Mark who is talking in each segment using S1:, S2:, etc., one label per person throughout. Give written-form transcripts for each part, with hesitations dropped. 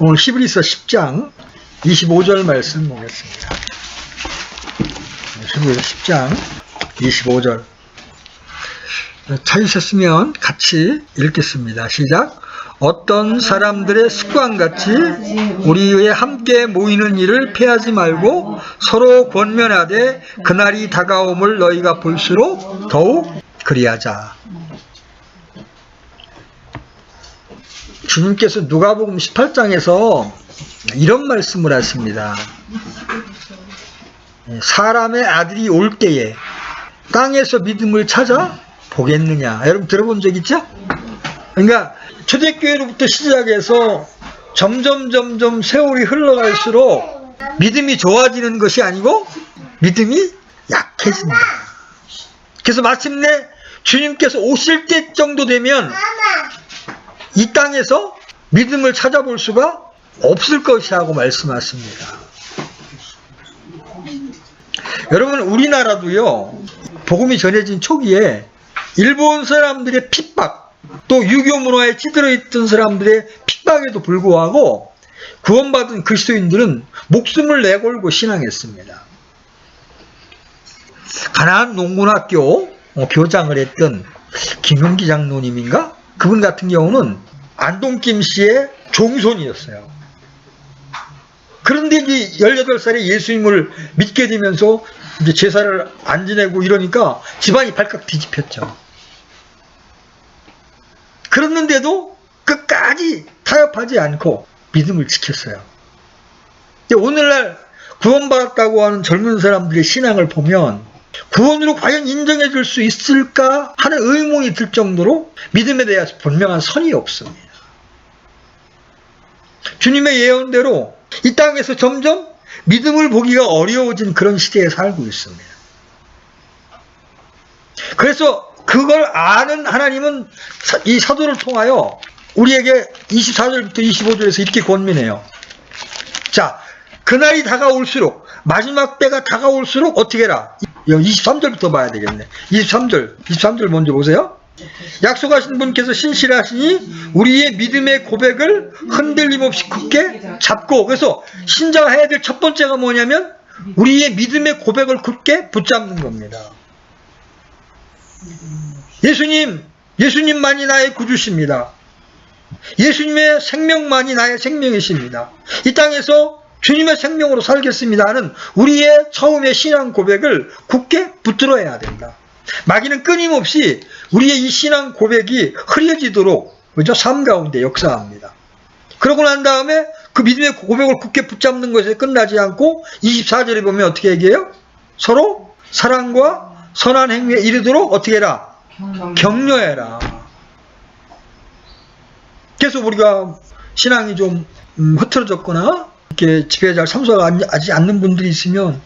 S1: 오늘 히브리서 10장 25절 말씀 보겠습니다. 히브리서 10장 25절 찾으셨으면 같이 읽겠습니다. 시작. 어떤 사람들의 습관같이 우리 위에 함께 모이는 일을 피하지 말고 서로 권면하되 그날이 다가옴을 너희가 볼수록 더욱 그리하자. 주님께서 누가복음 18장에서 이런 말씀을 하십니다. 사람의 아들이 올 때에 땅에서 믿음을 찾아 보겠느냐. 여러분 들어본 적 있죠? 그러니까 초대교회로부터 시작해서 점점 세월이 흘러갈수록 믿음이 좋아지는 것이 아니고 믿음이 약해진다. 그래서 마침내 주님께서 오실 때 정도 되면 이 땅에서 믿음을 찾아볼 수가 없을 것이라고 말씀하십니다. 여러분 우리나라도요, 복음이 전해진 초기에 일본 사람들의 핍박, 또 유교 문화에 찌들어 있던 사람들의 핍박에도 불구하고 구원받은 그리스도인들은 목숨을 내걸고 신앙했습니다. 가나안 농군학교 교장을 했던 김용기 장로님인가? 그분 같은 경우는 안동김 씨의 종손이었어요. 그런데 이제 18살에 예수님을 믿게 되면서 이제 제사를 안 지내고 이러니까 집안이 발칵 뒤집혔죠. 그랬는데도 끝까지 타협하지 않고 믿음을 지켰어요. 오늘날 구원받았다고 하는 젊은 사람들의 신앙을 보면 구원으로 과연 인정해 줄 수 있을까 하는 의문이 들 정도로 믿음에 대해서 분명한 선이 없습니다. 주님의 예언대로 이 땅에서 점점 믿음을 보기가 어려워진 그런 시대에 살고 있습니다. 그래서 그걸 아는 하나님은 이 사도를 통하여 우리에게 24절부터 25절에서 이렇게 권면해요. 자, 그날이 다가올수록, 마지막 때가 다가올수록 어떻게 해라? 23절부터 봐야 되겠네. 23절 먼저 보세요. 약속하신 분께서 신실하시니 우리의 믿음의 고백을 흔들림 없이 굳게 잡고, 그래서 신자가 해야 될 첫 번째가 뭐냐면 우리의 믿음의 고백을 굳게 붙잡는 겁니다. 예수님만이 나의 구주십니다. 예수님의 생명만이 나의 생명이십니다. 이 땅에서 주님의 생명으로 살겠습니다 하는 우리의 처음의 신앙 고백을 굳게 붙들어야 된다. 마귀는 끊임없이 우리의 이 신앙 고백이 흐려지도록 그죠? 삶 가운데 역사합니다. 그러고 난 다음에 그 믿음의 고백을 굳게 붙잡는 것에 끝나지 않고 24절에 보면 어떻게 얘기해요? 서로 사랑과 선한 행위에 이르도록 어떻게 해라? 격려해라. 그래서 우리가 신앙이 좀 흐트러졌거나 이렇게 집회에 잘 참석하지 않는 분들이 있으면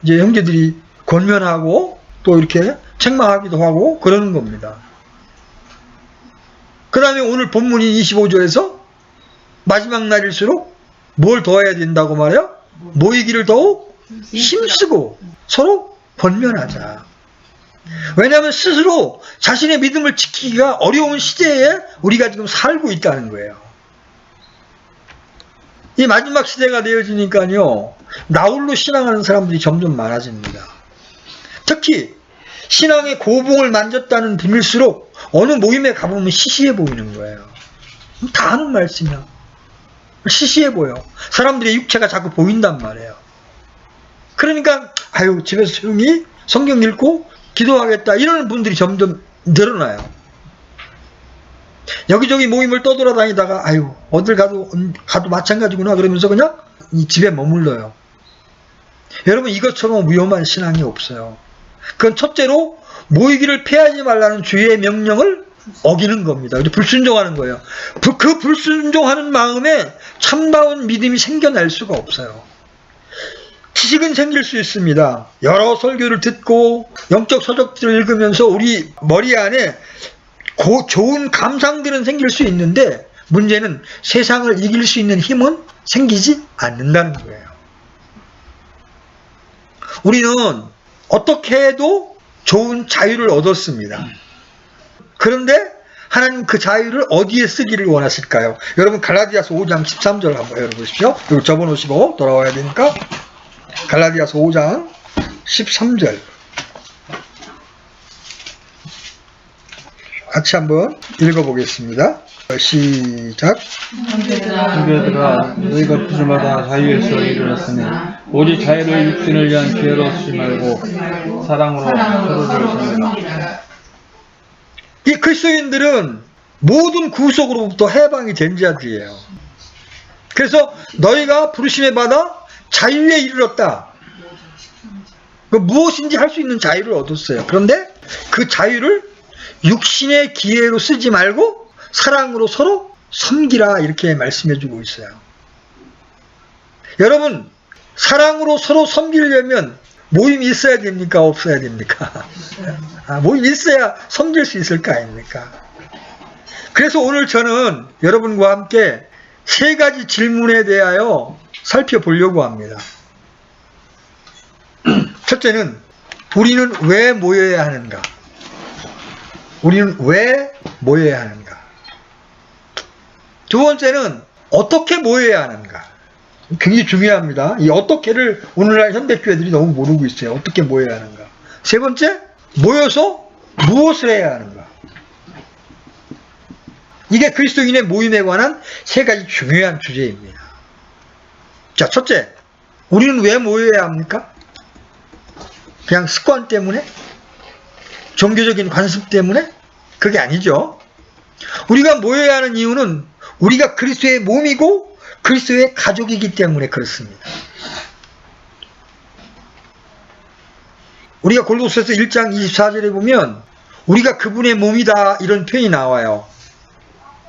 S1: 이제 형제들이 권면하고 또 이렇게 책망하기도 하고 그러는 겁니다. 그 다음에 오늘 본문인 25절에서 마지막 날일수록 뭘 더 해야 된다고 말해요? 모이기를 더욱 힘쓰고 서로 권면하자. 왜냐하면 스스로 자신의 믿음을 지키기가 어려운 시대에 우리가 지금 살고 있다는 거예요. 이 마지막 시대가 되어지니까요, 나홀로 신앙하는 사람들이 점점 많아집니다. 특히 신앙의 고봉을 만졌다는 분일수록 어느 모임에 가보면 시시해 보이는 거예요. 다 하는 말씀이야. 시시해 보여. 사람들의 육체가 자꾸 보인단 말이에요. 그러니까 집에서 조용히 성경 읽고 기도하겠다 이러는 분들이 점점 늘어나요. 여기저기 모임을 떠돌아다니다가 어딜 가도 마찬가지구나 그러면서 그냥 이 집에 머물러요. 여러분 이것처럼 위험한 신앙이 없어요. 그건 첫째로 모이기를 피하지 말라는 주의 명령을 어기는 겁니다. 불순종하는 거예요. 그 불순종하는 마음에 참다운 믿음이 생겨날 수가 없어요. 지식은 생길 수 있습니다. 여러 설교를 듣고 영적 서적들을 읽으면서 우리 머리 안에 좋은 감상들은 생길 수 있는데 문제는 세상을 이길 수 있는 힘은 생기지 않는다는 거예요. 우리는 어떻게 해도 좋은 자유를 얻었습니다. 그런데 하나님 그 자유를 어디에 쓰기를 원하실까요? 여러분 갈라디아서 5장 13절 한번 열어보십시오. 그리고 접어놓으시고 돌아와야 되니까 갈라디아서 5장 13절 같이 한번 읽어보겠습니다. 시작.
S2: 형제들아, 너희가 부르마다 자유에서 일어났으니 오직 자유를 육신을 위한 기회로 쓰지 말고 사랑으로 서로를 섬기라.
S1: 이 그리스도인들은 모든 구속으로부터 해방이 된 자들이에요. 그래서 너희가 부르심에 받아 자유에 이르렀다. 무엇인지 할 수 있는 자유를 얻었어요. 그런데 그 자유를 육신의 기회로 쓰지 말고 사랑으로 서로 섬기라 이렇게 말씀해주고 있어요. 여러분, 사랑으로 서로 섬기려면 모임이 있어야 됩니까? 없어야 됩니까? 모임이 있어야 섬길 수 있을 거 아닙니까? 그래서 오늘 저는 여러분과 함께 세 가지 질문에 대하여 살펴보려고 합니다. 첫째는 우리는 왜 모여야 하는가? 우리는 왜 모여야 하는가? 두 번째는 어떻게 모여야 하는가? 굉장히 중요합니다. 이 어떻게를 오늘날 현대교회들이 너무 모르고 있어요. 어떻게 모여야 하는가? 세 번째, 모여서 무엇을 해야 하는가? 이게 그리스도인의 모임에 관한 세 가지 중요한 주제입니다. 자, 첫째, 우리는 왜 모여야 합니까? 그냥 습관 때문에? 종교적인 관습 때문에? 그게 아니죠. 우리가 모여야 하는 이유는 우리가 그리스도의 몸이고 그리스도의 가족이기 때문에 그렇습니다. 우리가 골로새서 1장 24절에 보면 우리가 그분의 몸이다 이런 표현이 나와요.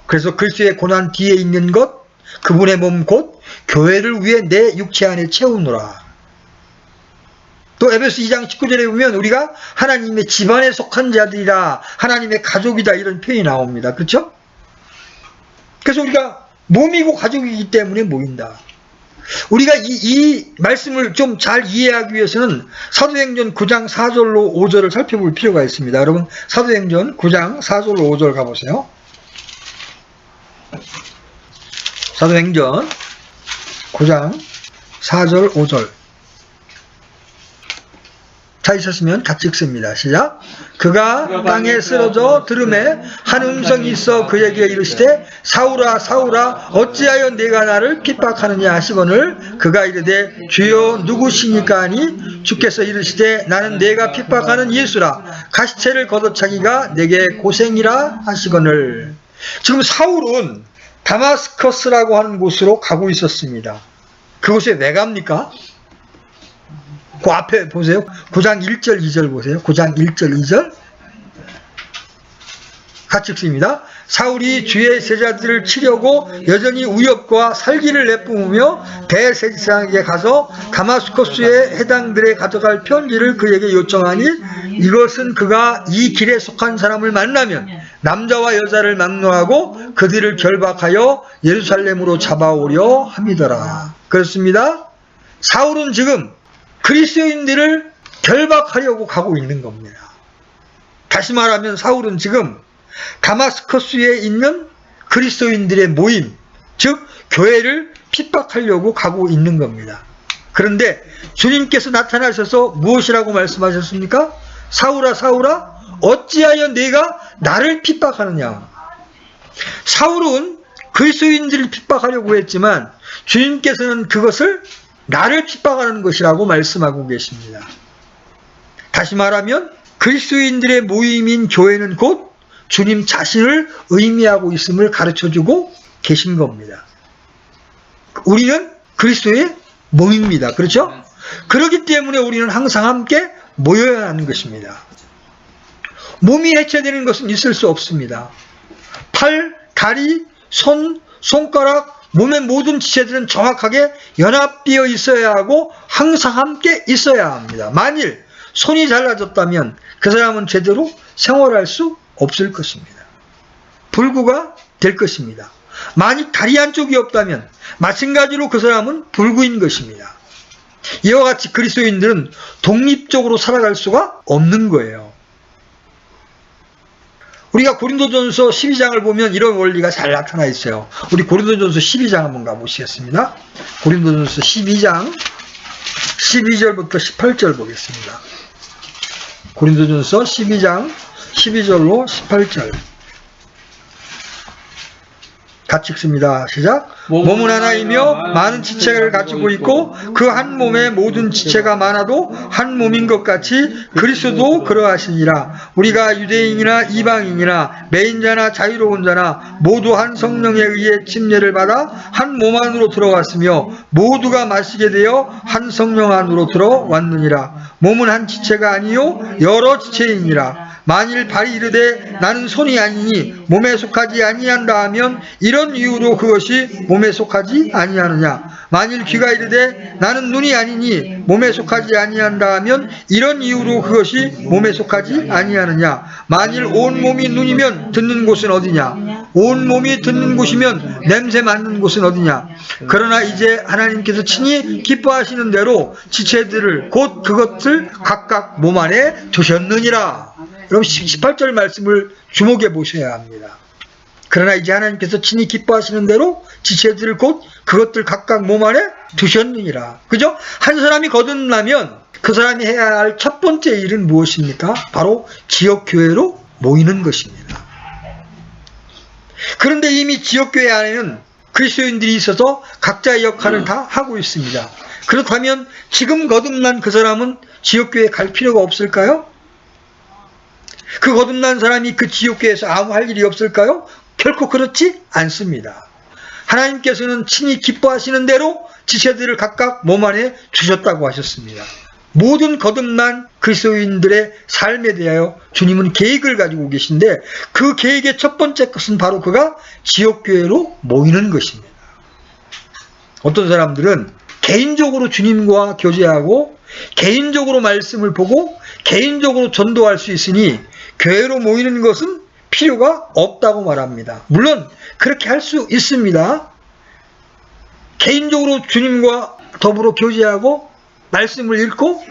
S1: 그래서 그리스도의 고난 뒤에 있는 것, 그분의 몸 곧 교회를 위해 내 육체 안에 채우노라. 또 에베소 2장 19절에 보면 우리가 하나님의 집안에 속한 자들이라, 하나님의 가족이다 이런 표현이 나옵니다. 그렇죠? 그래서 우리가 몸이고 가족이기 때문에 모인다. 우리가 이 말씀을 좀 잘 이해하기 위해서는 사도행전 9장 4절로 5절을 살펴볼 필요가 있습니다. 여러분 사도행전 9장 4절로 5절 가보세요. 사도행전 9장 4절 5절 찾으셨으면 같이 읽습니다. 시작. 그가 땅에 쓰러져 들음에 한 음성이 있어 그에게 이르시되 사울아 사울아 어찌하여 내가 나를 핍박하느냐 하시거늘 그가 이르되 주여 누구시니까 하니 주께서 이르시되 나는 내가 핍박하는 예수라 가시체를 걷어차기가 내게 고생이라 하시거늘. 지금 사울은 다마스커스라고 하는 곳으로 가고 있었습니다. 그곳에 왜 갑니까? 그 앞에 보세요. 9장 1절 2절 보세요. 9장 1절 2절 같이 읽습니다. 사울이 주의 제자들을 치려고 여전히 위협과 살기를 내뿜으며 대제사장에게 가서 다마스커스의 해당들에 가져갈 편지를 그에게 요청하니 이것은 그가 이 길에 속한 사람을 만나면 남자와 여자를 막론하고 그들을 결박하여 예루살렘으로 잡아오려 함이더라. 그렇습니다. 사울은 지금 그리스도인들을 결박하려고 가고 있는 겁니다. 다시 말하면 사울은 지금 다마스커스에 있는 그리스도인들의 모임, 즉 교회를 핍박하려고 가고 있는 겁니다. 그런데 주님께서 나타나셔서 무엇이라고 말씀하셨습니까? 사울아 사울아 어찌하여 네가 나를 핍박하느냐. 사울은 그리스도인들을 핍박하려고 했지만 주님께서는 그것을 나를 핍박하는 것이라고 말씀하고 계십니다. 다시 말하면 그리스도인들의 모임인 교회는 곧 주님 자신을 의미하고 있음을 가르쳐주고 계신 겁니다. 우리는 그리스도의 몸입니다. 그렇죠? 그렇기 때문에 우리는 항상 함께 모여야 하는 것입니다. 몸이 해체되는 것은 있을 수 없습니다. 팔, 다리, 손, 손가락, 몸의 모든 지체들은 정확하게 연합되어 있어야 하고 항상 함께 있어야 합니다. 만일 손이 잘라졌다면 그 사람은 제대로 생활할 수 없을 것입니다. 불구가 될 것입니다. 만일 다리 한쪽이 없다면 마찬가지로 그 사람은 불구인 것입니다. 이와 같이 그리스도인들은 독립적으로 살아갈 수가 없는 거예요. 우리가 고린도전서 12장을 보면 이런 원리가 잘 나타나 있어요. 우리 고린도전서 12장 한번 가보시겠습니다. 고린도전서 12장 12절부터 18절 보겠습니다. 고린도전서 12장 12절로 18절 같이 읽습니다. 시작. 몸은 하나이며 많은 지체를 가지고 있고 그 한 몸에 모든 지체가 많아도 한 몸인 것 같이 그리스도도 그러하시니라. 우리가 유대인이나 이방인이나 매인자나 자유로운 자나 모두 한 성령에 의해 침례를 받아 한 몸 안으로 들어왔으며 모두가 마시게 되어 한 성령 안으로 들어왔느니라. 몸은 한 지체가 아니요 여러 지체이니라. 만일 발이 이르되 나는 손이 아니니 몸에 속하지 아니한다 하면 이런 이유로 그것이 몸에 속하지 아니하느냐. 만일 귀가 이르되 나는 눈이 아니니 몸에 속하지 아니한다 하면 이런 이유로 그것이 몸에 속하지 아니하느냐. 만일 온 몸이 눈이면 듣는 곳은 어디냐. 온 몸이 듣는 곳이면 냄새 맡는 곳은 어디냐. 그러나 이제 하나님께서 친히 기뻐하시는 대로 지체들을 곧 그것을 각각 몸 안에 두셨느니라. 여러분 18절 말씀을 주목해 보셔야 합니다. 그러나 이제 하나님께서 친히 기뻐하시는 대로 지체들을 곧 그것들 각각 몸 안에 두셨느니라. 그죠? 한 사람이 거듭나면 그 사람이 해야 할 첫 번째 일은 무엇입니까? 바로 지역교회로 모이는 것입니다. 그런데 이미 지역교회 안에는 그리스도인들이 있어서 각자의 역할을 다 하고 있습니다. 그렇다면 지금 거듭난 그 사람은 지역교회에 갈 필요가 없을까요? 그 거듭난 사람이 그 지역교회에서 아무 할 일이 없을까요? 결코 그렇지 않습니다. 하나님께서는 친히 기뻐하시는 대로 지체들을 각각 몸 안에 주셨다고 하셨습니다. 모든 거듭난 그리스도인들의 삶에 대하여 주님은 계획을 가지고 계신데 그 계획의 첫 번째 것은 바로 그가 지역교회로 모이는 것입니다. 어떤 사람들은 개인적으로 주님과 교제하고 개인적으로 말씀을 보고 개인적으로 전도할 수 있으니 교회로 모이는 것은 필요가 없다고 말합니다. 물론 그렇게 할 수 있습니다. 개인적으로 주님과 더불어 교제하고 말씀을 읽고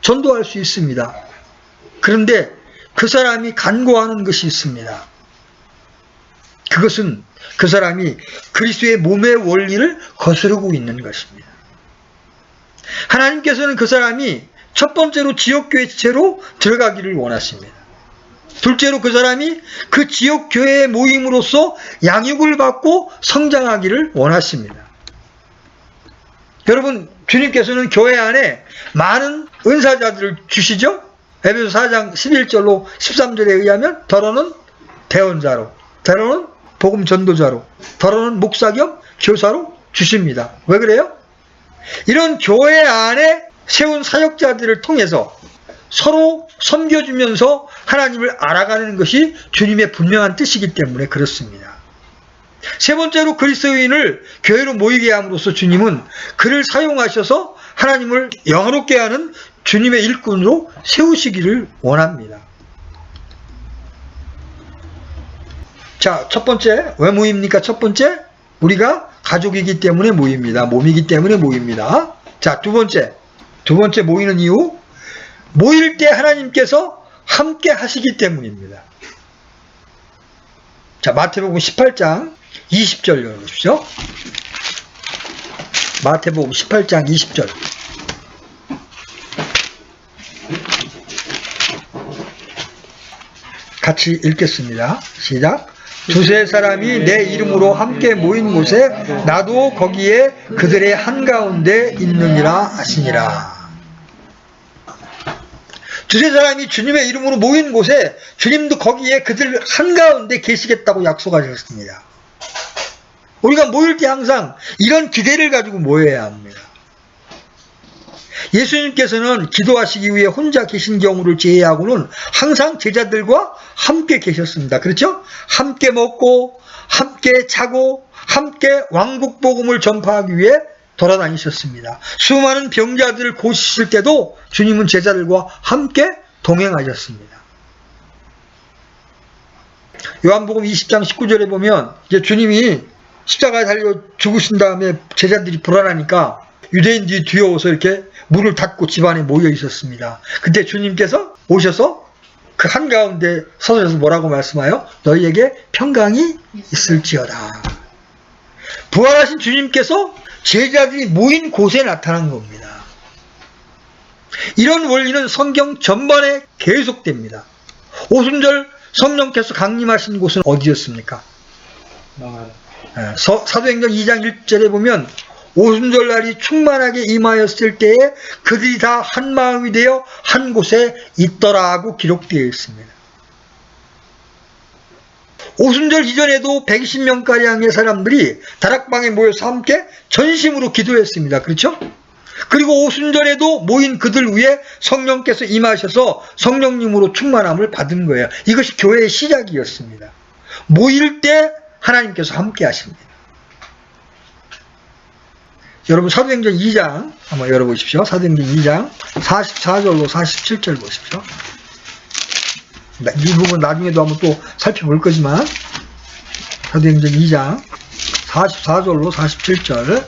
S1: 전도할 수 있습니다. 그런데 그 사람이 간구하는 것이 있습니다. 그것은 그 사람이 그리스도의 몸의 원리를 거스르고 있는 것입니다. 하나님께서는 그 사람이 첫 번째로 지역교회 지체로 들어가기를 원하십니다. 둘째로 그 사람이 그 지역교회의 모임으로써 양육을 받고 성장하기를 원하십니다. 여러분, 주님께서는 교회 안에 많은 은사자들을 주시죠? 에베소 4장 11절로 13절에 의하면 더러는 대언자로, 더러는 복음 전도자로, 더러는 목사 겸 교사로 주십니다. 왜 그래요? 이런 교회 안에 세운 사역자들을 통해서 서로 섬겨주면서 하나님을 알아가는 것이 주님의 분명한 뜻이기 때문에 그렇습니다. 세 번째로 그리스도인을 교회로 모이게 함으로써 주님은 그를 사용하셔서 하나님을 영화롭게 하는 주님의 일꾼으로 세우시기를 원합니다. 자, 첫 번째, 왜 모입니까? 첫 번째, 우리가 가족이기 때문에 모입니다. 몸이기 때문에 모입니다. 자, 두 번째 모이는 이유, 모일 때 하나님께서 함께 하시기 때문입니다. 자, 마태복음 18장 20절 열어보십시오. 마태복음 18장 20절. 같이 읽겠습니다. 시작. 두세 사람이 내 이름으로 함께 모인 곳에 나도 거기에 그들의 한가운데 있느니라 하시니라. 두세 사람이 주님의 이름으로 모인 곳에 주님도 거기에 그들 한가운데 계시겠다고 약속하셨습니다. 우리가 모일 때 항상 이런 기대를 가지고 모여야 합니다. 예수님께서는 기도하시기 위해 혼자 계신 경우를 제외하고는 항상 제자들과 함께 계셨습니다. 그렇죠? 함께 먹고 함께 자고 함께 왕국 복음을 전파하기 위해 돌아다니셨습니다. 수많은 병자들을 고치실 때도 주님은 제자들과 함께 동행하셨습니다. 요한복음 20장 19절에 보면 이제 주님이 십자가에 달려 죽으신 다음에 제자들이 불안하니까 유대인들이 뒤어오서 이렇게 문을 닫고 집안에 모여 있었습니다. 그때 주님께서 오셔서 그 한가운데 서서에서 뭐라고 말씀하여? 너희에게 평강이 있을지어다. 부활하신 주님께서 제자들이 모인 곳에 나타난 겁니다. 이런 원리는 성경 전반에 계속됩니다. 오순절 성령께서 강림하신 곳은 어디였습니까? 사도행전 2장 1절에 보면 오순절날이 충만하게 임하였을 때에 그들이 다 한 마음이 되어 한 곳에 있더라고 기록되어 있습니다. 오순절 이전에도 120명가량의 사람들이 다락방에 모여서 함께 전심으로 기도했습니다. 그렇죠? 그리고 오순절에도 모인 그들 위에 성령께서 임하셔서 성령님으로 충만함을 받은 거예요. 이것이 교회의 시작이었습니다. 모일 때 하나님께서 함께 하십니다. 여러분 사도행전 2장 한번 열어보십시오. 사도행전 2장 44절로 47절 보십시오. 이 부분 나중에도 한번 또 살펴볼 거지만 사도행전 2장 44절로 47절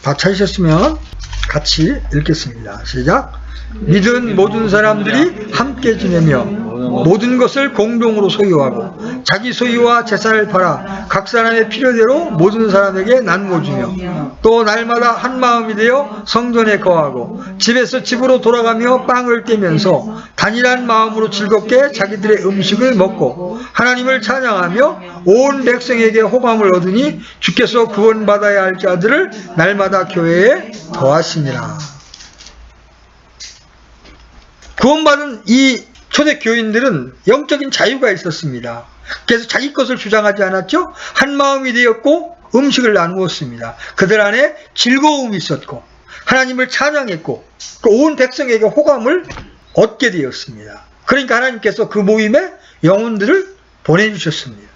S1: 다 찾으셨으면 같이 읽겠습니다. 시작. 믿은 모든 사람들이 함께 지내며 모든 것을 공동으로 소유하고 자기 소유와 재산을 팔아 각 사람의 필요대로 모든 사람에게 나누어 주며 또 날마다 한 마음이 되어 성전에 거하고 집에서 집으로 돌아가며 빵을 떼면서 단일한 마음으로 즐겁게 자기들의 음식을 먹고 하나님을 찬양하며 온 백성에게 호감을 얻으니 주께서 구원받아야 할 자들을 날마다 교회에 더하시니라. 구원받은 이 초대교인들은 영적인 자유가 있었습니다. 그래서 자기 것을 주장하지 않았죠. 한 마음이 되었고 음식을 나누었습니다. 그들 안에 즐거움이 있었고 하나님을 찬양했고 온 백성에게 호감을 얻게 되었습니다. 그러니까 하나님께서 그 모임에 영혼들을 보내주셨습니다.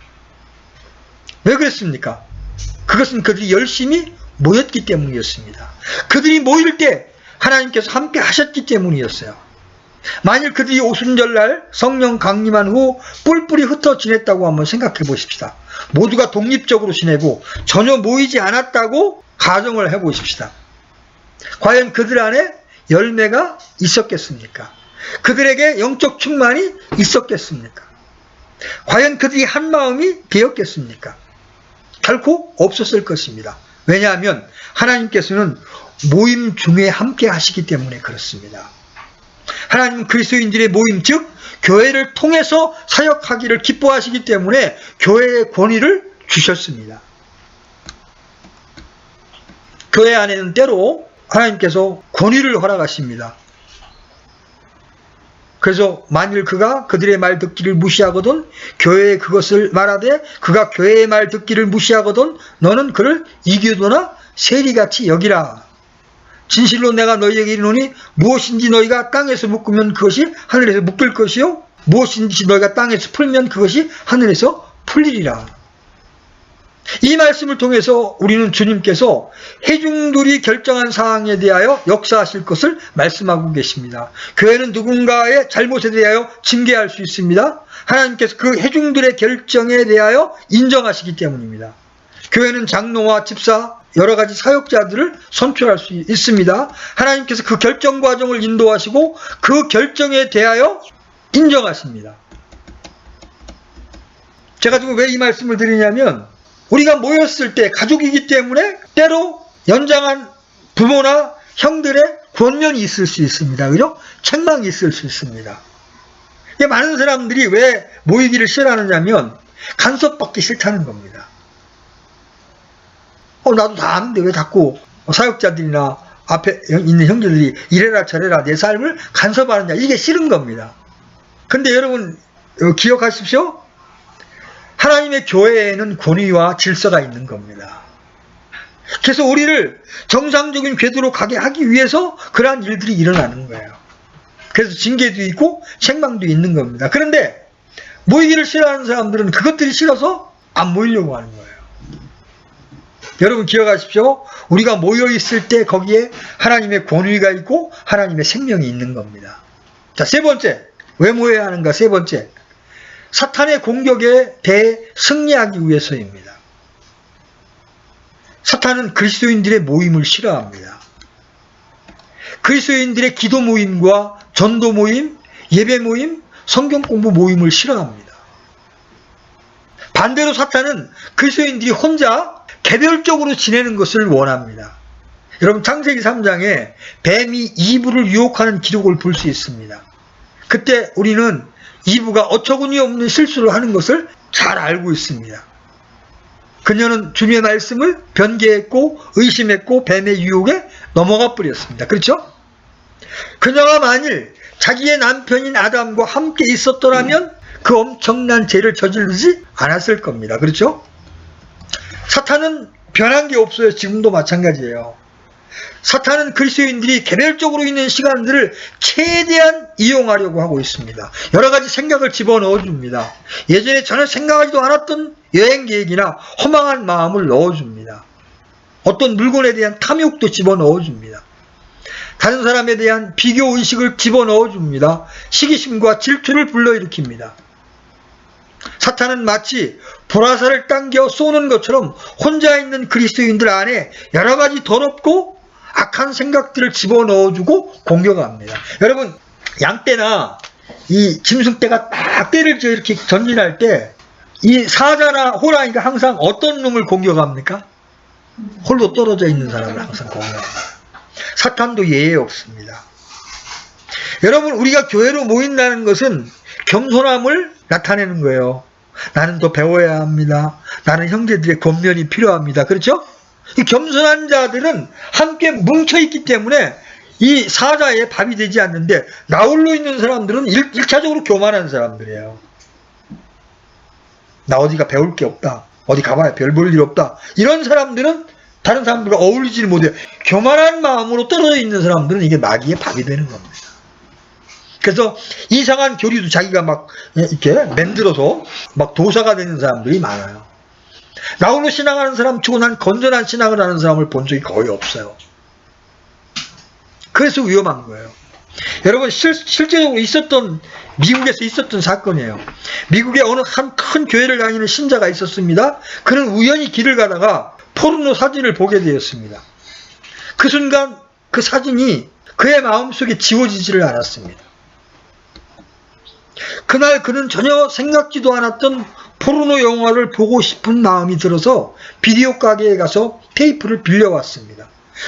S1: 왜 그랬습니까? 그것은 그들이 열심히 모였기 때문이었습니다. 그들이 모일 때 하나님께서 함께 하셨기 때문이었어요. 만일 그들이 오순절날 성령 강림한 후 뿔뿔이 흩어 지냈다고 한번 생각해 보십시다. 모두가 독립적으로 지내고 전혀 모이지 않았다고 가정을 해 보십시다. 과연 그들 안에 열매가 있었겠습니까? 그들에게 영적 충만이 있었겠습니까? 과연 그들이 한 마음이 되었겠습니까? 결코 없었을 것입니다. 왜냐하면 하나님께서는 모임 중에 함께 하시기 때문에 그렇습니다. 하나님은 그리스도인들의 모임, 즉 교회를 통해서 사역하기를 기뻐하시기 때문에 교회의 권위를 주셨습니다. 교회 안에는 때로 하나님께서 권위를 허락하십니다. 그래서 만일 그가 그들의 말 듣기를 무시하거든 교회에 그것을 말하되 그가 교회의 말 듣기를 무시하거든 너는 그를 이교도나 세리같이 여기라. 진실로 내가 너희에게 이르노니 무엇인지 너희가 땅에서 묶으면 그것이 하늘에서 묶일 것이요 무엇인지 너희가 땅에서 풀면 그것이 하늘에서 풀리리라. 이 말씀을 통해서 우리는 주님께서 회중들이 결정한 사항에 대하여 역사하실 것을 말씀하고 계십니다. 교회는 누군가의 잘못에 대하여 징계할 수 있습니다. 하나님께서 그 회중들의 결정에 대하여 인정하시기 때문입니다. 교회는 장로와 집사 여러 가지 사역자들을 선출할 수 있습니다. 하나님께서 그 결정 과정을 인도하시고 그 결정에 대하여 인정하십니다. 제가 지금 왜 이 말씀을 드리냐면 우리가 모였을 때 가족이기 때문에 때로 연장한 부모나 형들의 권면이 있을 수 있습니다. 그죠? 책망이 있을 수 있습니다. 많은 사람들이 왜 모이기를 싫어하느냐면 간섭받기 싫다는 겁니다. 나도 다 아는데 왜 자꾸 사역자들이나 앞에 있는 형제들이 이래라 저래라 내 삶을 간섭하느냐, 이게 싫은 겁니다. 근데 여러분 기억하십시오. 하나님의 교회에는 권위와 질서가 있는 겁니다. 그래서 우리를 정상적인 궤도로 가게 하기 위해서 그러한 일들이 일어나는 거예요. 그래서 징계도 있고 책망도 있는 겁니다. 그런데 모이기를 싫어하는 사람들은 그것들이 싫어서 안 모이려고 하는 거예요. 여러분 기억하십시오. 우리가 모여있을 때 거기에 하나님의 권위가 있고 하나님의 생명이 있는 겁니다. 자, 세 번째. 왜 모여야 하는가? 세 번째. 사탄의 공격에 대해 승리하기 위해서입니다. 사탄은 그리스도인들의 모임을 싫어합니다. 그리스도인들의 기도 모임과 전도 모임, 예배 모임, 성경 공부 모임을 싫어합니다. 반대로 사탄은 그리스도인들이 혼자 개별적으로 지내는 것을 원합니다. 여러분 창세기 3장에 뱀이 이브를 유혹하는 기록을 볼 수 있습니다. 그때 우리는 이브가 어처구니 없는 실수를 하는 것을 잘 알고 있습니다. 그녀는 주님의 말씀을 변개했고 의심했고 뱀의 유혹에 넘어가 버렸습니다. 그렇죠? 그녀가 만일 자기의 남편인 아담과 함께 있었더라면 그 엄청난 죄를 저지르지 않았을 겁니다. 그렇죠? 사탄은 변한 게 없어요. 지금도 마찬가지예요. 사탄은 그리스도인들이 개별적으로 있는 시간들을 최대한 이용하려고 하고 있습니다. 여러 가지 생각을 집어넣어 줍니다. 예전에 전혀 생각하지도 않았던 여행 계획이나 허망한 마음을 넣어줍니다. 어떤 물건에 대한 탐욕도 집어넣어 줍니다. 다른 사람에 대한 비교 의식을 집어넣어 줍니다. 시기심과 질투를 불러일으킵니다. 사탄은 마치 보라살을 당겨 쏘는 것처럼 혼자 있는 그리스도인들 안에 여러 가지 더럽고 악한 생각들을 집어넣어주고 공격합니다. 여러분 양떼나 이 짐승떼가 딱 떼를 이렇게 전진할 때 이 사자나 호랑이가 항상 어떤 놈을 공격합니까? 홀로 떨어져 있는 사람을 항상 공격합니다. 사탄도 예외 없습니다. 여러분 우리가 교회로 모인다는 것은 겸손함을 나타내는 거예요. 나는 더 배워야 합니다. 나는 형제들의 권면이 필요합니다. 그렇죠? 이 겸손한 자들은 함께 뭉쳐있기 때문에 이 사자의 밥이 되지 않는데 나홀로 있는 사람들은 1차적으로 교만한 사람들이에요. 나 어디가 배울 게 없다. 어디 가봐야 별 볼 일 없다. 이런 사람들은 다른 사람들과 어울리지 못해요. 교만한 마음으로 떨어져 있는 사람들은 이게 마귀의 밥이 되는 겁니다. 그래서 이상한 교리도 자기가 막 이렇게 만들어서 막 도사가 되는 사람들이 많아요. 나홀로 신앙하는 사람 치고 난 건전한 신앙을 하는 사람을 본 적이 거의 없어요. 그래서 위험한 거예요. 여러분 실제적으로 미국에서 있었던 사건이에요. 미국에 어느 한 큰 교회를 다니는 신자가 있었습니다. 그는 우연히 길을 가다가 포르노 사진을 보게 되었습니다. 그 순간 그 사진이 그의 마음속에 지워지지를 않았습니다. 그날 그는 전혀 생각지도 않았던 포르노 영화를 보고 싶은 마음이 들어서 비디오 가게에 가서 테이프를 빌려왔습니다.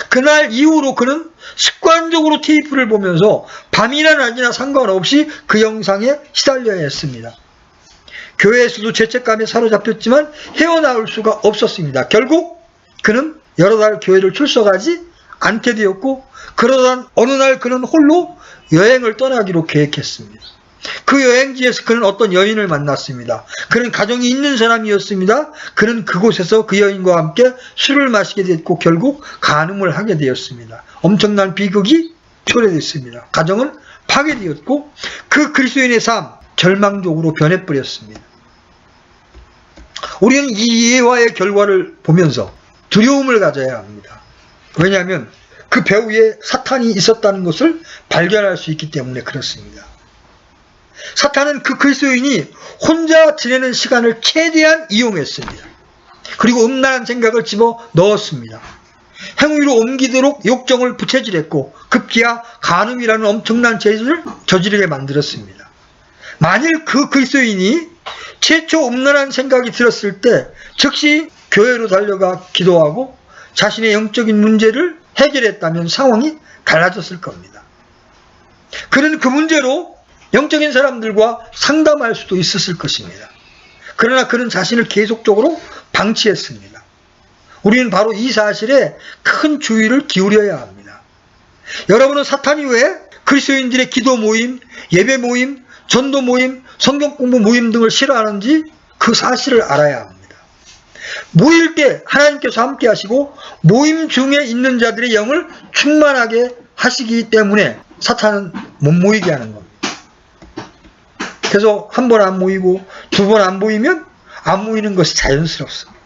S1: 그날 이후로 그는 습관적으로 테이프를 보면서 밤이나 낮이나 상관없이 그 영상에 시달려야 했습니다. 교회에서도 죄책감에 사로잡혔지만 헤어나올 수가 없었습니다. 결국 그는 여러 달 교회를 출석하지 않게 되었고 그러던 어느 날 그는 홀로 여행을 떠나기로 계획했습니다. 그 여행지에서 그는 어떤 여인을 만났습니다. 그는 가정이 있는 사람이었습니다. 그는 그곳에서 그 여인과 함께 술을 마시게 됐고 결국 간음을 하게 되었습니다. 엄청난 비극이 초래됐습니다. 가정은 파괴되었고 그 그리스도인의 삶 절망적으로 변해버렸습니다. 우리는 이 예화의 결과를 보면서 두려움을 가져야 합니다. 왜냐하면 그 배후에 사탄이 있었다는 것을 발견할 수 있기 때문에 그렇습니다. 사탄은 그 그리스도인이 혼자 지내는 시간을 최대한 이용했습니다. 그리고 음란한 생각을 집어넣었습니다. 행위로 옮기도록 욕정을 부채질했고 급기야 간음이라는 엄청난 죄를 저지르게 만들었습니다. 만일 그 그리스도인이 최초 음란한 생각이 들었을 때 즉시 교회로 달려가 기도하고 자신의 영적인 문제를 해결했다면 상황이 달라졌을 겁니다. 그는 그 문제로 영적인 사람들과 상담할 수도 있었을 것입니다. 그러나 그는 자신을 계속적으로 방치했습니다. 우리는 바로 이 사실에 큰 주의를 기울여야 합니다. 여러분은 사탄이 왜 그리스도인들의 기도 모임, 예배 모임, 전도 모임, 성경 공부 모임 등을 싫어하는지 그 사실을 알아야 합니다. 모일 때 하나님께서 함께 하시고 모임 중에 있는 자들의 영을 충만하게 하시기 때문에 사탄은 못 모이게 하는 겁니다. 그래서 한 번 안 모이고 두 번 안 모이면 안 모이는 것이 자연스럽습니다.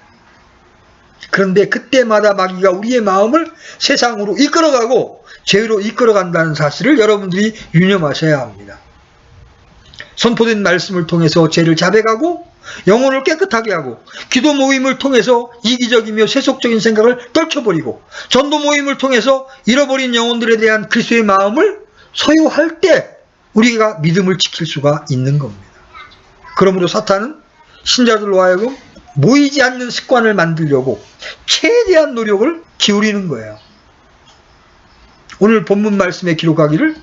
S1: 그런데 그때마다 마귀가 우리의 마음을 세상으로 이끌어가고 죄로 이끌어간다는 사실을 여러분들이 유념하셔야 합니다. 선포된 말씀을 통해서 죄를 자백하고 영혼을 깨끗하게 하고 기도 모임을 통해서 이기적이며 세속적인 생각을 떨쳐버리고 전도 모임을 통해서 잃어버린 영혼들에 대한 그리스도의 마음을 소유할 때 우리가 믿음을 지킬 수가 있는 겁니다. 그러므로 사탄은 신자들로 하여금 모이지 않는 습관을 만들려고 최대한 노력을 기울이는 거예요. 오늘 본문 말씀에 기록하기를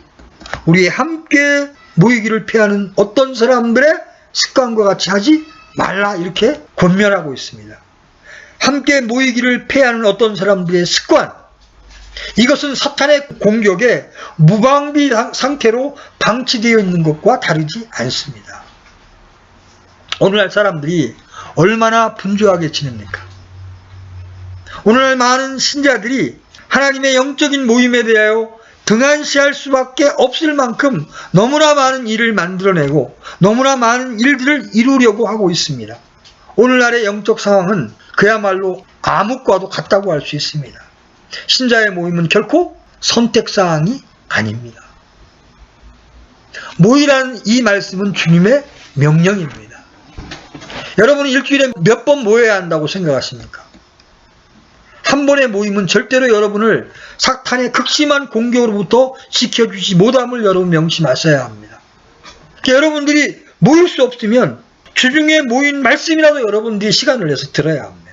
S1: 우리 함께 모이기를 피하는 어떤 사람들의 습관과 같이 하지 말라 이렇게 권면하고 있습니다. 함께 모이기를 피하는 어떤 사람들의 습관, 이것은 사탄의 공격에 무방비 상태로 방치되어 있는 것과 다르지 않습니다. 오늘날 사람들이 얼마나 분주하게 지냅니까? 오늘날 많은 신자들이 하나님의 영적인 모임에 대하여 등한시할 수밖에 없을 만큼 너무나 많은 일을 만들어내고 너무나 많은 일들을 이루려고 하고 있습니다. 오늘날의 영적 상황은 그야말로 암흑과도 같다고 할 수 있습니다. 신자의 모임은 결코 선택사항이 아닙니다. 모이라는 이 말씀은 주님의 명령입니다. 여러분은 일주일에 몇 번 모여야 한다고 생각하십니까? 한 번의 모임은 절대로 여러분을 사탄의 극심한 공격으로부터 지켜주지 못함을 여러분 명심하셔야 합니다. 여러분들이 모일 수 없으면 주중에 모인 말씀이라도 여러분들이 시간을 내서 들어야 합니다.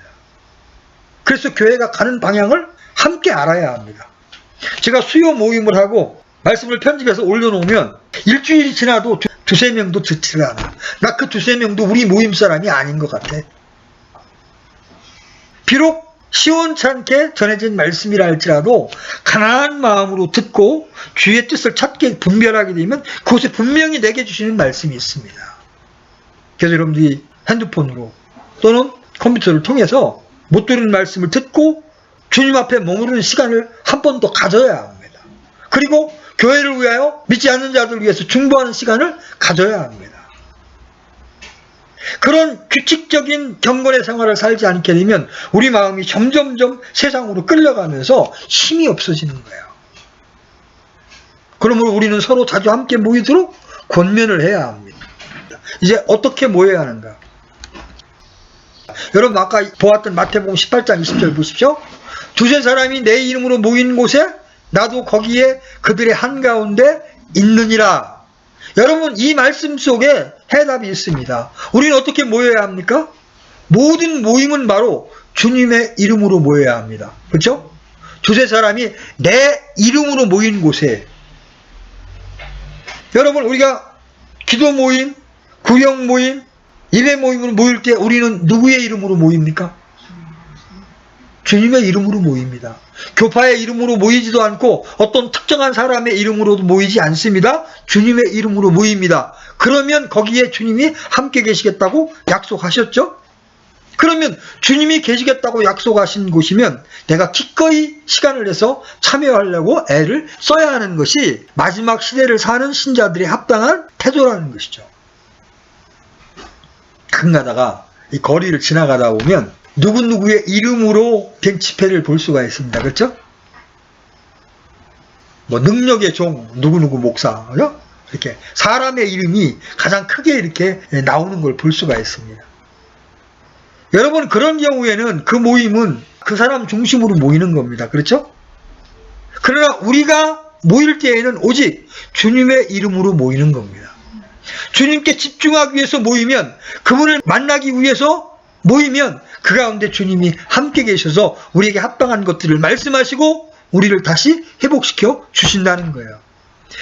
S1: 그래서 교회가 가는 방향을 함께 알아야 합니다. 제가 수요 모임을 하고 말씀을 편집해서 올려놓으면 일주일이 지나도 두세 명도 듣지를 않아. 나 그 두세 명도 우리 모임 사람이 아닌 것 같아. 비록 시원찮게 전해진 말씀이라 할지라도 가난한 마음으로 듣고 주의 뜻을 찾게 분별하게 되면 그곳에 분명히 내게 주시는 말씀이 있습니다. 그래서 여러분들이 핸드폰으로 또는 컴퓨터를 통해서 못 들은 말씀을 듣고 주님 앞에 머무르는 시간을 한 번 더 가져야 합니다. 그리고 교회를 위하여 믿지 않는 자들을 위해서 중보하는 시간을 가져야 합니다. 그런 규칙적인 경건의 생활을 살지 않게 되면 우리 마음이 점점점 세상으로 끌려가면서 힘이 없어지는 거예요. 그러므로 우리는 서로 자주 함께 모이도록 권면을 해야 합니다. 이제 어떻게 모여야 하는가? 여러분 아까 보았던 마태복음 18장 20절 보십시오. 두세 사람이 내 이름으로 모인 곳에 나도 거기에 그들의 한가운데 있느니라. 여러분 이 말씀 속에 해답이 있습니다. 우리는 어떻게 모여야 합니까? 모든 모임은 바로 주님의 이름으로 모여야 합니다. 그렇죠? 두세 사람이 내 이름으로 모인 곳에 여러분 우리가 기도 모임, 구역 모임, 예배 모임으로 모일 때 우리는 누구의 이름으로 모입니까? 주님의 이름으로 모입니다. 교파의 이름으로 모이지도 않고 어떤 특정한 사람의 이름으로도 모이지 않습니다. 주님의 이름으로 모입니다. 그러면 거기에 주님이 함께 계시겠다고 약속하셨죠? 그러면 주님이 계시겠다고 약속하신 곳이면 내가 기꺼이 시간을 내서 참여하려고 애를 써야 하는 것이 마지막 시대를 사는 신자들의 합당한 태도라는 것이죠. 가끔 가다가 이 거리를 지나가다 보면 누구누구의 이름으로 된 집회를 볼 수가 있습니다. 그렇죠? 뭐 능력의 종 누구누구 목사 이렇게 사람의 이름이 가장 크게 이렇게 나오는 걸 볼 수가 있습니다. 여러분 그런 경우에는 그 모임은 그 사람 중심으로 모이는 겁니다. 그렇죠? 그러나 우리가 모일 때에는 오직 주님의 이름으로 모이는 겁니다. 주님께 집중하기 위해서 모이면, 그분을 만나기 위해서 모이면 그 가운데 주님이 함께 계셔서 우리에게 합당한 것들을 말씀하시고 우리를 다시 회복시켜 주신다는 거예요.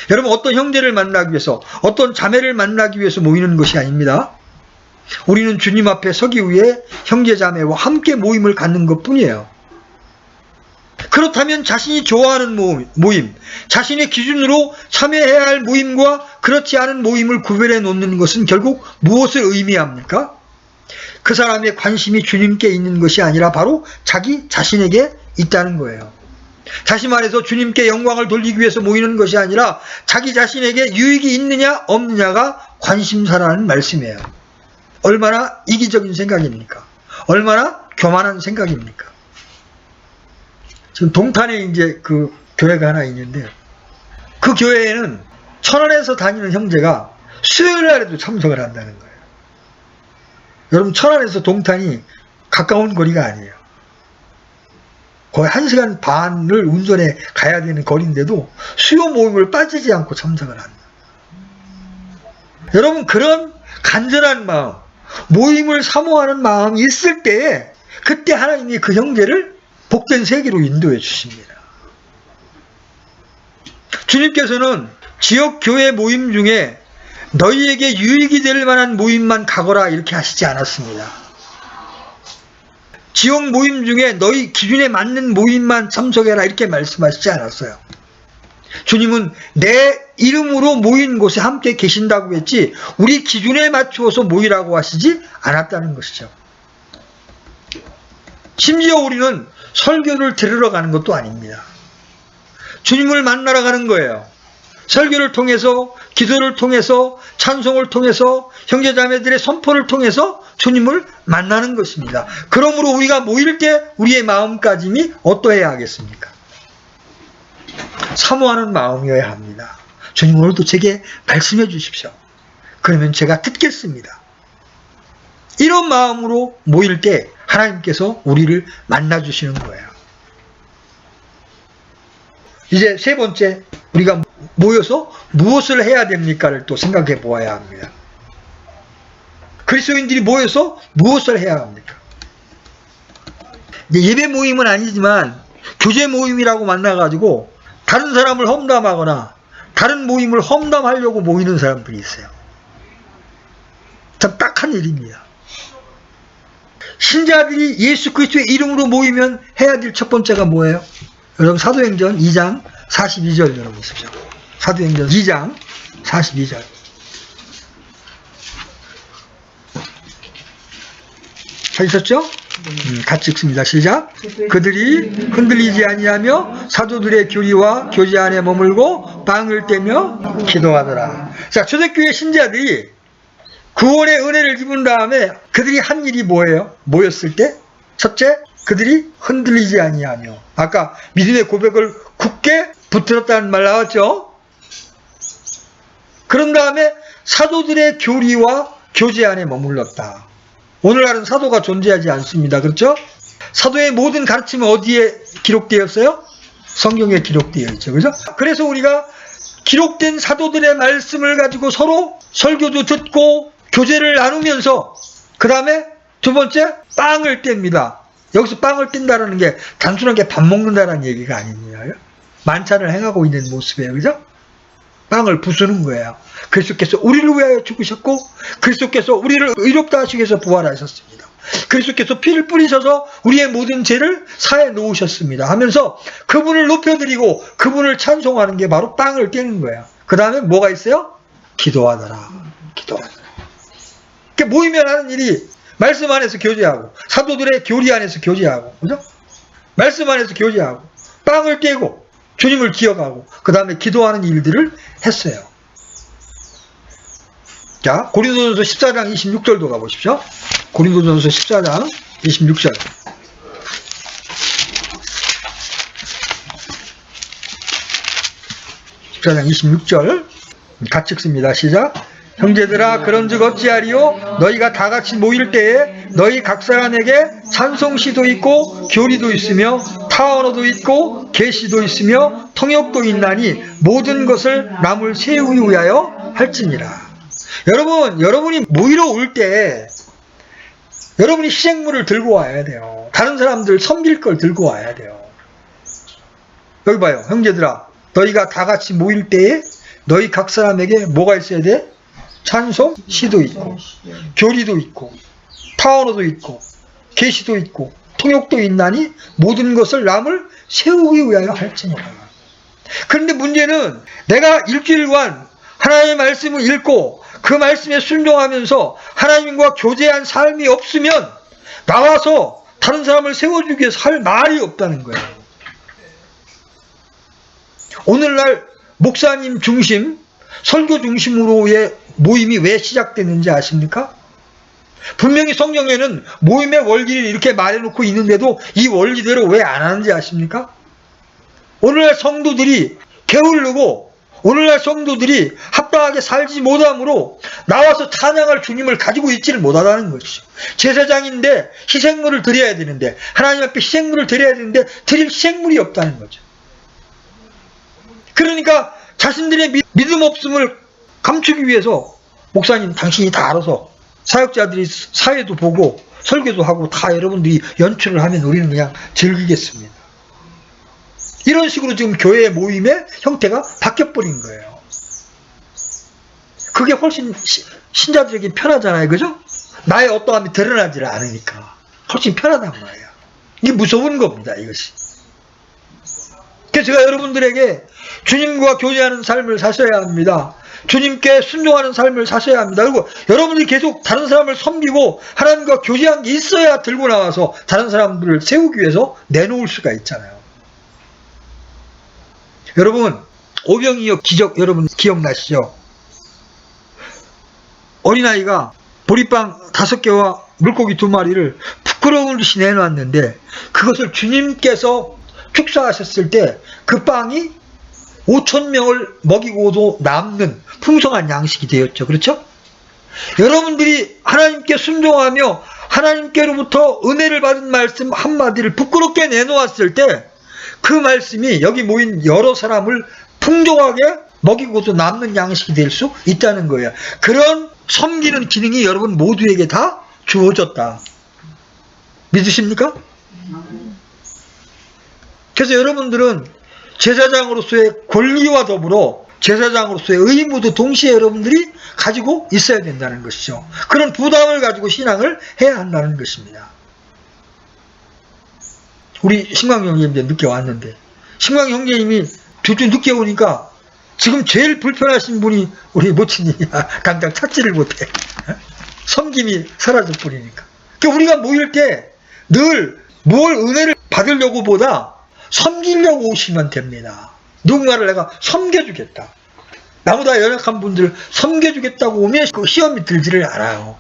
S1: 여러분 어떤 형제를 만나기 위해서, 어떤 자매를 만나기 위해서 모이는 것이 아닙니다. 우리는 주님 앞에 서기 위해 형제 자매와 함께 모임을 갖는 것뿐이에요. 그렇다면 자신이 좋아하는 모임, 자신의 기준으로 참여해야 할 모임과 그렇지 않은 모임을 구별해 놓는 것은 결국 무엇을 의미합니까? 그 사람의 관심이 주님께 있는 것이 아니라 바로 자기 자신에게 있다는 거예요. 다시 말해서 주님께 영광을 돌리기 위해서 모이는 것이 아니라 자기 자신에게 유익이 있느냐 없느냐가 관심사라는 말씀이에요. 얼마나 이기적인 생각입니까? 얼마나 교만한 생각입니까? 지금 동탄에 이제 그 교회가 하나 있는데, 그 교회에는 천안에서 다니는 형제가 수요일 날에도 참석을 한다는 거예요. 여러분 천안에서 동탄이 가까운 거리가 아니에요. 거의 1시간 반을 운전해 가야 되는 거리인데도 수요 모임을 빠지지 않고 참석을 한다. 여러분 그런 간절한 마음, 모임을 사모하는 마음이 있을 때에 그때 하나님이 그 형제를 복된 세계로 인도해 주십니다. 주님께서는 지역 교회 모임 중에 너희에게 유익이 될 만한 모임만 가거라 이렇게 하시지 않았습니다. 지역 모임 중에 너희 기준에 맞는 모임만 참석해라 이렇게 말씀하시지 않았어요. 주님은 내 이름으로 모인 곳에 함께 계신다고 했지 우리 기준에 맞추어서 모이라고 하시지 않았다는 것이죠. 심지어 우리는 설교를 들으러 가는 것도 아닙니다. 주님을 만나러 가는 거예요. 설교를 통해서, 기도를 통해서, 찬송을 통해서, 형제자매들의 선포를 통해서 주님을 만나는 것입니다. 그러므로 우리가 모일 때 우리의 마음가짐이 어떠해야 하겠습니까? 사모하는 마음이어야 합니다. 주님 오늘도 제게 말씀해 주십시오. 그러면 제가 듣겠습니다. 이런 마음으로 모일 때 하나님께서 우리를 만나주시는 거예요. 이제 세 번째, 우리가 모여서 무엇을 해야 됩니까를 또 생각해 보아야 합니다. 그리스도인들이 모여서 무엇을 해야 합니까? 예배 모임은 아니지만 교제 모임이라고 만나가지고 다른 사람을 험담하거나 다른 모임을 험담하려고 모이는 사람들이 있어요. 참 딱한 일입니다. 신자들이 예수 그리스도의 이름으로 모이면 해야 될 첫 번째가 뭐예요? 여러분 사도행전 2장 42절 열어보십시오. 사도행전 2장 42절. 찾으셨죠? 같이 읽습니다. 시작. 그들이 흔들리지 아니하며 사도들의 교리와 교제 안에 머물고 빵을 떼며 기도하더라. 자, 초대교회 신자들이 구원의 은혜를 입은 다음에 그들이 한 일이 뭐예요? 모였을 때 첫째, 그들이 흔들리지 아니하며, 아까 믿음의 고백을 굳게 붙들었다는 말 나왔죠? 그런 다음에 사도들의 교리와 교제 안에 머물렀다. 오늘날은 사도가 존재하지 않습니다. 그렇죠? 사도의 모든 가르침은 어디에 기록되었어요? 성경에 기록되어 있죠. 그죠? 그래서 우리가 기록된 사도들의 말씀을 가지고 서로 설교도 듣고 교제를 나누면서 그 다음에 두 번째 빵을 뗍니다. 여기서 빵을 뗀다는 게 단순하게 밥 먹는다는 얘기가 아닙니다. 만찬을 행하고 있는 모습이에요. 그죠? 빵을 부수는 거예요. 그리스도께서 우리를 위하여 죽으셨고 그리스도께서 우리를 의롭다 하시기 위해서 부활하셨습니다. 그리스도께서 피를 뿌리셔서 우리의 모든 죄를 사해 놓으셨습니다 하면서 그분을 높여드리고 그분을 찬송하는 게 바로 빵을 떼는 거예요. 그 다음에 뭐가 있어요? 기도하더라. 기도하더라. 그러니까 모이면 하는 일이 말씀 안에서 교제하고 사도들의 교리 안에서 교제하고 그죠? 말씀 안에서 교제하고 빵을 떼고 주님을 기억하고 그 다음에 기도하는 일들을 했어요. 자, 고린도전서 14장 26절도 가보십시오. 고린도전서 14장 26절. (14장 26절) 같이 읽습니다. 시작. 형제들아 그런즉 어찌하리요? 너희가 다 같이 모일 때에 너희 각 사람에게 찬송시도 있고 교리도 있으며 타 언어도 있고 계시도 있으며 통역도 있나니 모든 것을 남을 세우기 위하여 할지니라. 여러분이 모이러 올 때 여러분이 희생물을 들고 와야 돼요. 다른 사람들 섬길 걸 들고 와야 돼요. 여기 봐요. 형제들아 너희가 다 같이 모일 때에 너희 각 사람에게 뭐가 있어야 돼? 찬송, 시도 있고 교리도 있고 타언어도 있고 계시도 있고 통역도 있나니 모든 것을 남을 세우기 위하여 할지니라. 그런데 문제는 내가 일주일간 하나님의 말씀을 읽고 그 말씀에 순종하면서 하나님과 교제한 삶이 없으면 나와서 다른 사람을 세워주기 위해서 할 말이 없다는 거예요. 오늘날 목사님 중심, 설교 중심으로의 모임이 왜 시작됐는지 아십니까? 분명히 성경에는 모임의 원리를 이렇게 말해놓고 있는데도 이 원리대로 왜 안 하는지 아십니까? 오늘날 성도들이 게으르고 오늘날 성도들이 합당하게 살지 못함으로 나와서 찬양할 주님을 가지고 있지를 못하다는 것이죠. 제사장인데 희생물을 드려야 되는데 하나님 앞에 희생물을 드려야 되는데 드릴 희생물이 없다는 거죠. 그러니까 자신들의 믿음 없음을 감추기 위해서 목사님 당신이 다 알아서 사역자들이 사회도 보고 설교도 하고 다 여러분들이 연출을 하면 우리는 그냥 즐기겠습니다. 이런 식으로 지금 교회 모임의 형태가 바뀌어버린 거예요. 그게 훨씬 신자들에게 편하잖아요. 그죠? 나의 어떠함이 드러나지를 않으니까 훨씬 편하단 말이에요. 이게 무서운 겁니다. 이것이. 그래서 제가 여러분들에게 주님과 교제하는 삶을 사셔야 합니다. 주님께 순종하는 삶을 사셔야 합니다. 그리고 여러분들이 계속 다른 사람을 섬기고 하나님과 교제한 게 있어야 들고 나와서 다른 사람들을 세우기 위해서 내놓을 수가 있잖아요. 여러분, 오병이어 기적 여러분 기억나시죠? 어린아이가 보리빵 5개와 물고기 2마리를 부끄러운 듯이 내놨는데 그것을 주님께서 축사하셨을 때 그 빵이 5,000명을 먹이고도 남는 풍성한 양식이 되었죠. 그렇죠? 여러분들이 하나님께 순종하며 하나님께로부터 은혜를 받은 말씀 한마디를 부끄럽게 내놓았을 때 그 말씀이 여기 모인 여러 사람을 풍족하게 먹이고도 남는 양식이 될 수 있다는 거예요. 그런 섬기는 기능이 여러분 모두에게 다 주어졌다. 믿으십니까? 그래서 여러분들은 제사장으로서의 권리와 더불어 제사장으로서의 의무도 동시에 여러분들이 가지고 있어야 된다는 것이죠. 그런 부담을 가지고 신앙을 해야 한다는 것입니다. 우리 신광 형제님들 늦게 왔는데 신광 형제님이 2주 늦게 오니까 지금 제일 불편하신 분이 우리 모친님이야. 당장 찾지를 못해. 섬김이 사라져 버리니까. 그러니까 우리가 모일 때 늘 뭘 은혜를 받으려고 보다 섬기려고 오시면 됩니다. 누군가를 내가 섬겨주겠다. 나보다 연약한 분들 섬겨주겠다고 오면 그 시험이 들지를 않아요.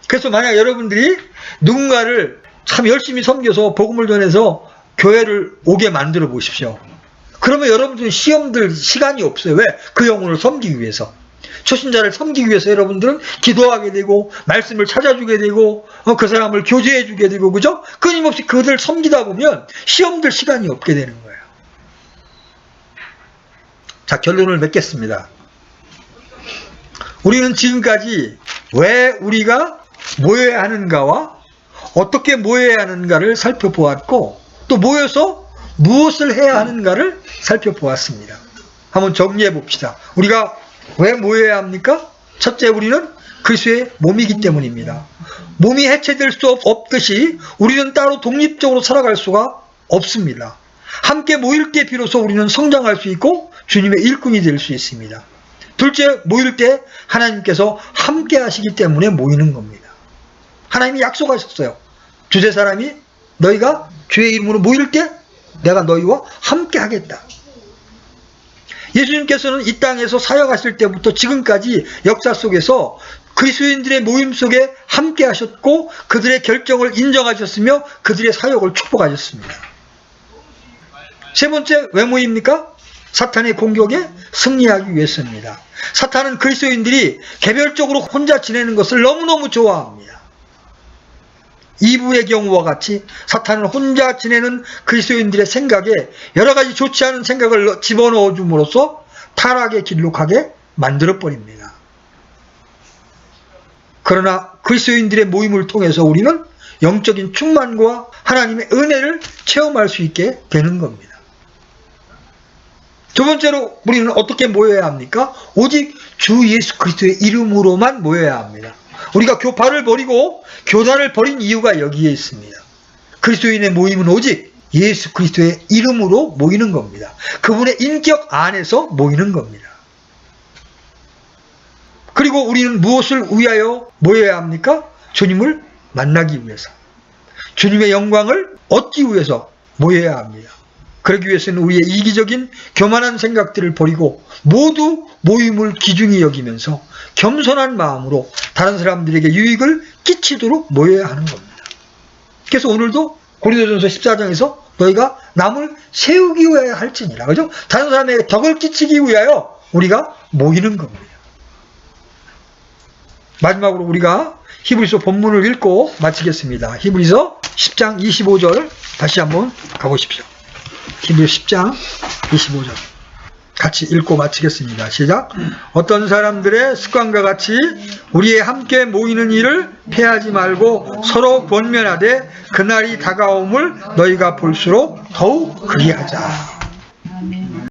S1: 그래서 만약 여러분들이 누군가를 참 열심히 섬겨서 복음을 전해서 교회를 오게 만들어 보십시오. 그러면 여러분들은 시험들 시간이 없어요. 왜? 그 영혼을 섬기기 위해서. 초신자를 섬기기 위해서 여러분들은 기도하게 되고 말씀을 찾아주게 되고 그 사람을 교제해 주게 되고 그죠? 끊임없이 그들을 섬기다 보면 시험들 시간이 없게 되는 거예요. 자, 결론을 맺겠습니다. 우리는 지금까지 왜 우리가 모여야 하는가와 어떻게 모여야 하는가를 살펴보았고 또 모여서 무엇을 해야 하는가를 살펴보았습니다. 한번 정리해 봅시다. 우리가 왜 모여야 합니까? 첫째, 우리는 그리스도의 몸이기 때문입니다. 몸이 해체될 수 없듯이 우리는 따로 독립적으로 살아갈 수가 없습니다. 함께 모일 때 비로소 우리는 성장할 수 있고 주님의 일꾼이 될 수 있습니다. 둘째, 모일 때 하나님께서 함께 하시기 때문에 모이는 겁니다. 하나님이 약속하셨어요. 두세 사람이 너희가 주의 이름으로 모일 때 내가 너희와 함께 하겠다. 예수님께서는 이 땅에서 사역하실 때부터 지금까지 역사 속에서 그리스도인들의 모임 속에 함께 하셨고 그들의 결정을 인정하셨으며 그들의 사역을 축복하셨습니다. 세 번째, 왜 모입니까? 사탄의 공격에 승리하기 위해서입니다. 사탄은 그리스도인들이 개별적으로 혼자 지내는 것을 너무너무 좋아합니다. 이브의 경우와 같이 사탄은 혼자 지내는 그리스도인들의 생각에 여러 가지 좋지 않은 생각을 집어넣어 줌으로써 타락의 길로 가게 만들어버립니다. 그러나 그리스도인들의 모임을 통해서 우리는 영적인 충만과 하나님의 은혜를 체험할 수 있게 되는 겁니다. 두 번째로 우리는 어떻게 모여야 합니까? 오직 주 예수 그리스도의 이름으로만 모여야 합니다. 우리가 교파를 버리고 교단을 버린 이유가 여기에 있습니다. 그리스도인의 모임은 오직 예수 그리스도의 이름으로 모이는 겁니다. 그분의 인격 안에서 모이는 겁니다. 그리고 우리는 무엇을 위하여 모여야 합니까? 주님을 만나기 위해서. 주님의 영광을 얻기 위해서 모여야 합니다. 그러기 위해서는 우리의 이기적인 교만한 생각들을 버리고 모두 모임을 귀중히 여기면서 겸손한 마음으로 다른 사람들에게 유익을 끼치도록 모여야 하는 겁니다. 그래서 오늘도 고린도전서 14장에서 너희가 남을 세우기 위하여 할지니라. 그죠? 다른 사람에게 덕을 끼치기 위하여 우리가 모이는 겁니다. 마지막으로 우리가 히브리서 본문을 읽고 마치겠습니다. 히브리서 10장 25절 다시 한번 가보십시오. 히브리서 10장 25절. 같이 읽고 마치겠습니다. 시작. 어떤 사람들의 습관과 같이 우리의 함께 모이는 일을 패하지 말고 서로 권면하되 그날이 다가옴을 너희가 볼수록 더욱 그리하자.